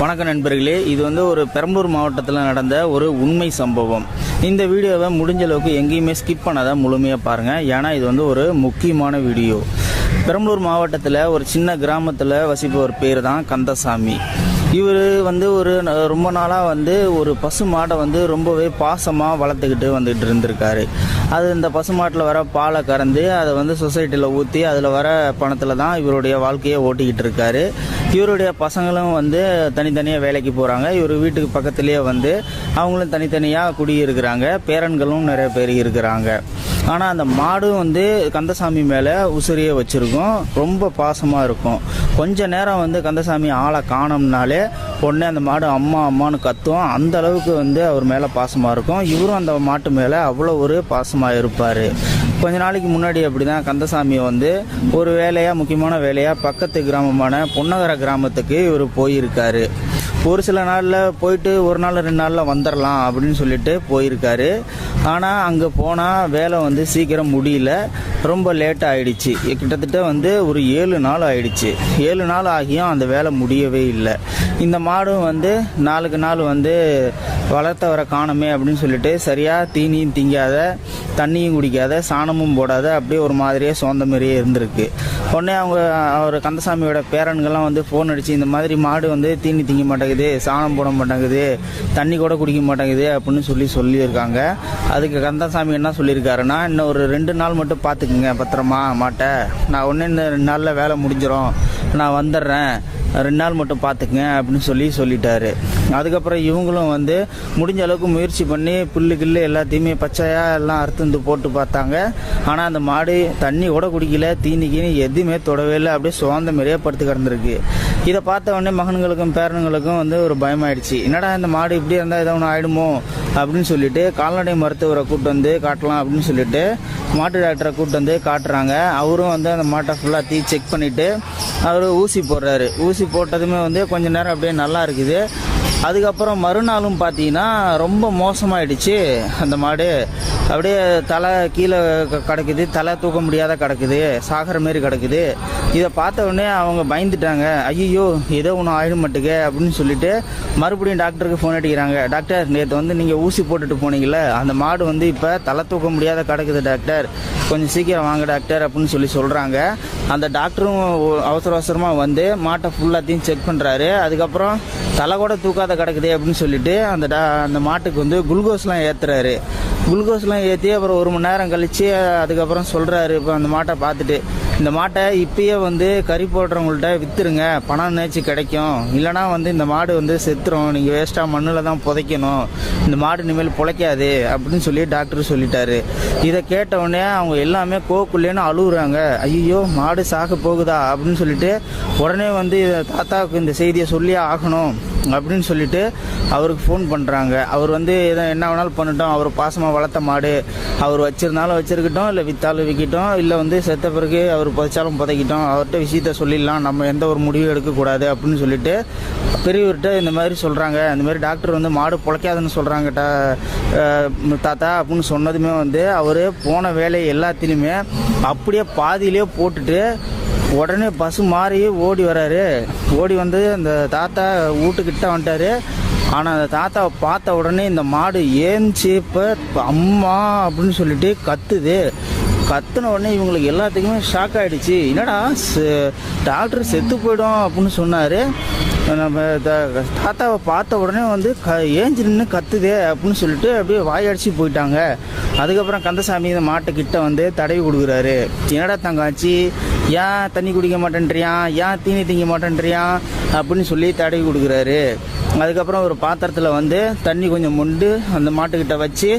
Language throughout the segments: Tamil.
வணக்கம் நண்பர்களே, இது ஒரு பெரம்பலூர் மாவட்டத்தில் நடந்த ஒரு உண்மை சம்பவம். இந்த வீடியோவை முடிஞ்ச அளவுக்கு எங்கேயுமே ஸ்கிப் பண்ணாத முழுமையாக பாருங்கள். ஏன்னா இது ஒரு முக்கியமான வீடியோ. பெரம்பலூர் மாவட்டத்தில் ஒரு சின்ன கிராமத்தில் வசிப்பவர் பேர் தான் கந்தசாமி. இவர் ஒரு ரொம்ப நாளாக ஒரு பசு மாடை ரொம்பவே பாசமாக வளர்த்துக்கிட்டு வந்துக்கிட்டு இருந்திருக்காரு. அது இந்த பசு மாட்டில் வர பாலை கறந்து அதை சொசைட்டியில் ஊற்றி அதில் வர பணத்தில் தான் இவருடைய வாழ்க்கையை ஓட்டிக்கிட்டு இருக்காரு. இவருடைய பசங்களும் தனித்தனியாக வேலைக்கு போகிறாங்க. இவர் வீட்டுக்கு பக்கத்துலேயே அவங்களும் தனித்தனியாக குடியிருக்கிறாங்க. பேரன்களும் நிறைய பேர் இருக்கிறாங்க. ஆனால் அந்த மாடும் கந்தசாமி மேலே உசுரியை வச்சுருக்கும். ரொம்ப பாசமாக இருக்கும். கொஞ்ச நேரம் கந்தசாமி ஆளை காணோம்னாலே உடனே அந்த மாடு அம்மா அம்மானு கத்தும். அந்த அளவுக்கு அவர் மேலே பாசமாக இருக்கும். இவரும் அந்த மாட்டு மேலே அவ்வளோ ஒரு பாசமாக இருப்பார். கொஞ்ச நாளைக்கு முன்னாடி அப்படி தான் கந்தசாமி ஒரு வேலையாக, முக்கியமான வேலையாக பக்கத்து கிராமமான பொன்னகர கிராமத்துக்கு இவர் போயிருக்காரு. ஒரு சில நாளில் போயிட்டு ஒரு நாள் 2 நாளில் வந்துடலாம் அப்படின்னு சொல்லிட்டு போயிருக்காரு. ஆனால் அங்கே போனால் வேலை சீக்கிரம் முடியல. ரொம்ப லேட் ஆகிடுச்சு. கிட்டத்தட்ட ஒரு 7 நாள் ஆகிடுச்சு. 7 நாள் ஆகியும் அந்த வேலை முடியவே இல்லை. இந்த மாடும் நாளுக்கு நாள் வளர்த்தவரை காணுமே அப்படின்னு சொல்லிட்டு சரியாக தீனியும் திங்காத, தண்ணியும் குடிக்காத, சாணமும் போடாத, அப்படியே ஒரு மாதிரியே சோர்ந்த மாதிரியே இருந்திருக்கு. உடனே அவர் கந்தசாமியோட பேரன்கள்லாம் ஃபோன் அடித்து, இந்த மாதிரி மாடு தீனி திங்க மாட்டேங்குது, சாணம் போட மாட்டேங்குது, தண்ணி கூட குடிக்க மாட்டேங்குது அப்படின்னு சொல்லியிருக்காங்க. அதுக்கு கந்தசாமி என்ன சொல்லியிருக்காருன்னா, இன்னும் ஒரு 2 நாள் மட்டும் பார்த்துக்குங்க பத்திரமா மாட்டை, நான் ஒன்று இந்த 2 நாளில் வேலை முடிஞ்சிடும், நான் வந்துடுறேன், 2 நாள் மட்டும் பார்த்துக்குங்க அப்படின்னு சொல்லிட்டாரு. அதுக்கப்புறம் இவங்களும் முடிஞ்ச அளவுக்கு முயற்சி பண்ணி புல்லு எல்லாத்தையுமே பச்சையாக எல்லாம் அறுத்து போட்டு பார்த்தாங்க. ஆனால் அந்த மாடு தண்ணி கூட குடிக்கல, தீனிக்கின்னு எதுவுமே தொடவே இல்லை. அப்படியே சோர்ந்த மாதிரியே படுத்து கிடந்திருக்கு. இதை பார்த்த உடனே மகன்களுக்கும் பேரனுங்களுக்கும் ஒரு பயமாயிடுச்சு. என்னடா இந்த மாடு இப்படி இருந்தால் ஏதோ ஒன்று ஆகிடுமோ அப்படின்னு சொல்லிட்டு கால்நடை மருத்துவரை கூப்பிட்டு காட்டலாம் அப்படின்னு சொல்லிட்டு மாட்டு டாக்டரை கூப்பிட்டு காட்டுறாங்க. அவரும் அந்த மாட்டை ஃபுல்லாக செக் பண்ணிவிட்டு அவர் ஊசி போடுறாரு. ஊசி போட்டதுமே கொஞ்ச நேரம் அப்படியே நல்லா இருக்குது. அதுக்கப்புறம் மறுநாளும் பார்த்தீங்கன்னா ரொம்ப மோசமாயிடுச்சு. அந்த மாடு அப்படியே தலை கீழே கிடக்குது, தலை தூக்க முடியாத கிடக்குது, சாகிற மாரி கிடக்குது. இதை பார்த்த உடனே அவங்க பயந்துட்டாங்க. ஐயோ ஏதோ ஒன்று ஆயிட மாட்டுங்க அப்படின்னு சொல்லிட்டு மறுபடியும் டாக்டருக்கு ஃபோன் அடிக்கிறாங்க. டாக்டர், நேற்று நீங்கள் ஊசி போட்டுட்டு போனீங்கல்ல, அந்த மாடு இப்போ தலை தூக்க முடியாத கிடக்குது டாக்டர், கொஞ்சம் சீக்கிரம் வாங்க டாக்டர் அப்படின்னு சொல்கிறாங்க. அந்த டாக்டரும் அவசரமாக மாட்டை ஃபுல்லாத்தையும் செக் பண்ணுறாரு. அதுக்கப்புறம் தலை கூட தூக்காத கிடக்குது அப்படின்னு சொல்லிட்டு அந்த மாட்டுக்கு குளுக்கோஸ்லாம் ஏற்றுறாரு. குளுக்கோஸ்லாம் ஏற்றி அப்புறம் 1 மணி நேரம் கழித்து அதுக்கப்புறம் சொல்கிறாரு, இப்போ அந்த மாட்டை பார்த்துட்டு, இந்த மாட்டை இப்பயே கறி போடுறவங்கள்ட்ட விற்றுருங்க, பணம் நேச்சு கிடைக்கும், இல்லைனா இந்த மாடு செத்துரும், நீங்கள் வேஸ்ட்டாக மண்ணில் தான் புதைக்கணும், இந்த மாடு இனிமேல் பிழைக்காது அப்படின்னு சொல்லி டாக்டர் சொல்லிட்டாரு. இதை கேட்ட உடனே அவங்க எல்லாமே கோக்குள்ளேன்னு அழுகுறாங்க. ஐயோ மாடு சாக போகுதா அப்படின்னு சொல்லிட்டு உடனே தாத்தாவுக்கு இந்த செய்தியை சொல்லியே ஆகணும் அப்படின்னு சொல்லிட்டு அவருக்கு ஃபோன் பண்ணுறாங்க. அவர் எதோ என்ன வேணாலும் பண்ணட்டும், அவர் பாசமாக வளர்த்த மாடு, அவர் வச்சிருந்தாலும் வச்சிருக்கட்டும், இல்லை விற்றாலும் விற்கட்டும், இல்லை செத்த பிறகு அவர் புதைச்சாலும் புதைக்கட்டும், அவர்கிட்ட விஷயத்த சொல்லிடலாம், நம்ம எந்த ஒரு முடிவும் எடுக்கக்கூடாது அப்படின்னு சொல்லிட்டு பெரியவர்கிட்ட இந்த மாதிரி சொல்கிறாங்க. இந்த மாதிரி டாக்டர் மாடு பிழைக்காதுன்னு சொல்கிறாங்க தாத்தா அப்படின்னு சொன்னதுமே அவர் போன வேலையை எல்லாத்திலையுமே அப்படியே பாதியிலே போட்டுட்டு உடனே பஸ் மாறி ஓடி வராரு. ஓடி அந்த தாத்தா வீட்டுக்கிட்ட வந்துட்டாரு. ஆனால் அந்த தாத்தாவை பார்த்த உடனே இந்த மாடு ஏஞ்சி இப்போ அம்மா அப்படின்னு சொல்லிட்டு கத்துது. கத்துன உடனே இவங்களுக்கு எல்லாத்துக்குமே ஷாக் ஆகிடுச்சு. என்னடா டாக்டர் செத்து போயிடும் அப்படின்னு சொன்னார். நம்ம தாத்தாவை பார்த்த உடனே ஏஞ்சி நின்று கத்துதே அப்படின்னு சொல்லிட்டு அப்படியே வாயடிச்சு போயிட்டாங்க. அதுக்கப்புறம் கந்தசாமி இந்த மாட்டுக்கிட்ட தடவி கொடுக்குறாரு. என்னடா தங்காச்சி, ஏன் தண்ணி குடிக்க மாட்டேன்றியான், ஏன் தீனி திங்க மாட்டேன்றியான் அப்படின்னு சொல்லி தடவி கொடுக்குறாரு. அதுக்கப்புறம் ஒரு பாத்திரத்தில் தண்ணி கொஞ்சம் மொண்டு அந்த மாட்டுக்கிட்ட வச்சு,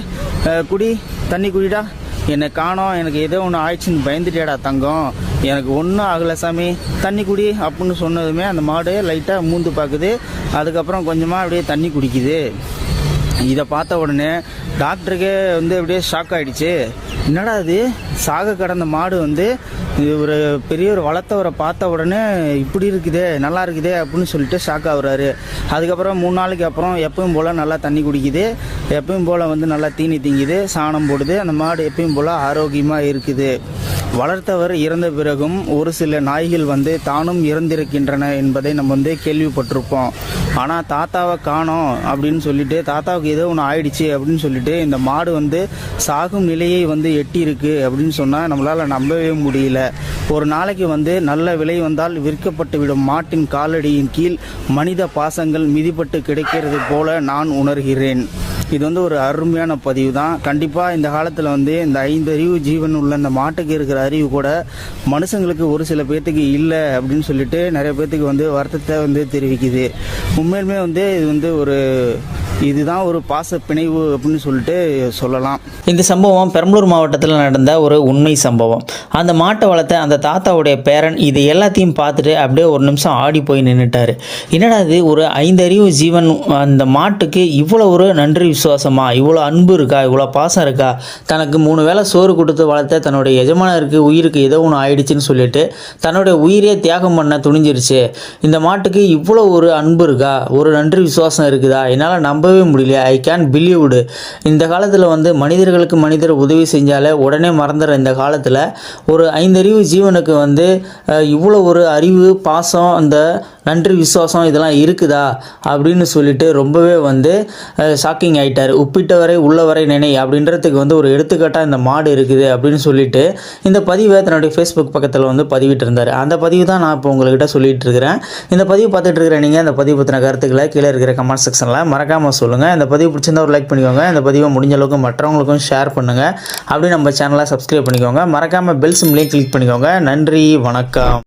குடி, தண்ணி குடிடா, என்னை காணோம், எனக்கு ஏதோ ஒன்று ஆயிடுச்சுன்னு பயந்துட்டியாடா தங்கம், எனக்கு ஒன்றும் ஆகலை சாமி, தண்ணி குடி அப்படின்னு சொன்னதுமே அந்த மாடு லைட்டாக மூந்து பார்க்குது. அதுக்கப்புறம் கொஞ்சமாக அப்படியே தண்ணி குடிக்குது. இதை பார்த்த உடனே டாக்டருக்கே அப்படியே ஷாக் ஆகிடுச்சு. என்னடா அது, சாக கடந்த மாடு ஒரு பெரிய ஒரு வளர்த்தவரை பார்த்த உடனே இப்படி இருக்குதே, நல்லா இருக்குதே அப்படின்னு சொல்லிட்டு ஷாக் ஆகுறாரு. அதுக்கப்புறம் 3 நாளைக்கு அப்புறம் எப்பவும் போல் நல்லா தண்ணி குடிக்குது, எப்பவும் போல் நல்லா தீனி திங்குது, சாணம் போடுது. அந்த மாடு எப்பயும் போல் ஆரோக்கியமாக இருக்குது. வளர்த்தவர் இறந்த பிறகும் ஒரு சில நாய்கள் வந்து தானும் இறந்திருக்கின்றன என்பதை நம்ம வந்து கேள்விப்பட்டிருப்போம். ஆனால் தாத்தாவை காணோம் அப்படின்னு சொல்லிட்டு, தாத்தாவுக்கு ஏதோ ஒன்று ஆயிடுச்சு அப்படின்னு சொல்லிட்டு இந்த மாடு வந்து சாகும் நிலையை வந்து எட்டியிருக்கு அப்படின்னு சொன்னால் நம்மளால் நம்பவே முடியல. ஒரு நாளைக்கு வந்து நல்ல விலை வந்தால் விற்கப்பட்டு விடும் மாட்டின் காலடியின் கீழ் மனித பாசங்கள் மிதிப்பட்டு கிடைக்கிறது போல நான் உணர்கிறேன். இது வந்து ஒரு அருமையான பதிவு தான். கண்டிப்பாக இந்த காலத்தில் வந்து இந்த 5 அறிவு ஜீவன் உள்ள இந்த மாட்டுக்கு இருக்கிற அறிவு கூட மனுஷங்களுக்கு ஒரு சில பேர்த்துக்கு இல்லை அப்படின்னு சொல்லிட்டு நிறைய பேர்த்துக்கு வந்து வருத்தத்தை வந்து தெரிவிக்குது. உண்மையிலுமே வந்து இது வந்து இதுதான் ஒரு பாச பிணைவு அப்படின்னு சொல்லிட்டு சொல்லலாம். இந்த சம்பவம் பெரம்பலூர் மாவட்டத்தில் நடந்த ஒரு உண்மை சம்பவம். அந்த மாட்டை வளர்த்த அந்த தாத்தாவுடைய பேரன் இது எல்லாத்தையும் பார்த்துட்டு அப்படியே ஒரு நிமிஷம் ஆடி போய் நின்றுட்டார். என்னடா இது, ஒரு 5 அறிவு ஜீவன் அந்த மாட்டுக்கு இவ்வளோ ஒரு நன்றி விசுவாசமா, இவ்வளோ அன்பு இருக்கா, இவ்வளோ பாசம் இருக்கா, தனக்கு 3 வேளை சோறு கொடுத்து வளர்த்த தன்னுடைய எஜமானருக்கு உயிருக்கு ஏதோ ஒன்று ஆயிடுச்சுன்னு சொல்லிட்டு தன்னுடைய உயிரே தியாகம் பண்ண துணிஞ்சிருச்சு. இந்த மாட்டுக்கு இவ்வளோ ஒரு அன்பு இருக்கா, ஒரு நன்றி விசுவாசம் இருக்குதா, என்னால் நம்பவே முடியல. I can believed. இந்த காலத்தில் வந்து மனிதர்களுக்கு மனிதர் உதவி செஞ்சாலே உடனே மறந்துடுற இந்த காலத்தில் ஒரு 5 அறிவு ஜீவனுக்கு வந்து இவ்வளோ ஒரு அறிவு, பாசம், அந்த நன்றி விசுவாசம் இதெல்லாம் இருக்குதா அப்படின்னு சொல்லிட்டு ரொம்பவே வந்து ஷாக்கிங் ஆகிட்டார். உப்பிட்டவரை உள்ளவரை நினை அப்படின்றதுக்கு வந்து ஒரு எடுத்துக்காட்டாக இந்த மாடு இருக்குது அப்படின்னு சொல்லிட்டு இந்த பதிவை தன்னுடைய ஃபேஸ்புக் பக்கத்தில் வந்து பதிவிட்டு இருந்தார். அந்த பதிவு தான் நான் இப்போ உங்கள்கிட்ட சொல்லிட்டு இருக்கிறேன். இந்த பதிவு பார்த்துட்டு இருக்கிற நீங்கள் இந்த பதிவு பற்றின கருத்துக்களை கீழே இருக்கிற கமெண்ட் செக்ஷனில் மறக்காமல் சொல்லுங்கள். இந்த பதிவு பிடிச்சிருந்தா ஒரு லைக் பண்ணிக்கோங்க. இந்த பதிவை முடிஞ்ச அளவுக்கு மற்றவங்களுக்கும் ஷேர் பண்ணுங்கள். அப்படி நம்ம சேனலை சப்ஸ்கிரைப் பண்ணிக்கோங்க. மறக்காமல் பெல் சிம்லையும் கிளிக் பண்ணிக்கோங்க. நன்றி, வணக்கம்.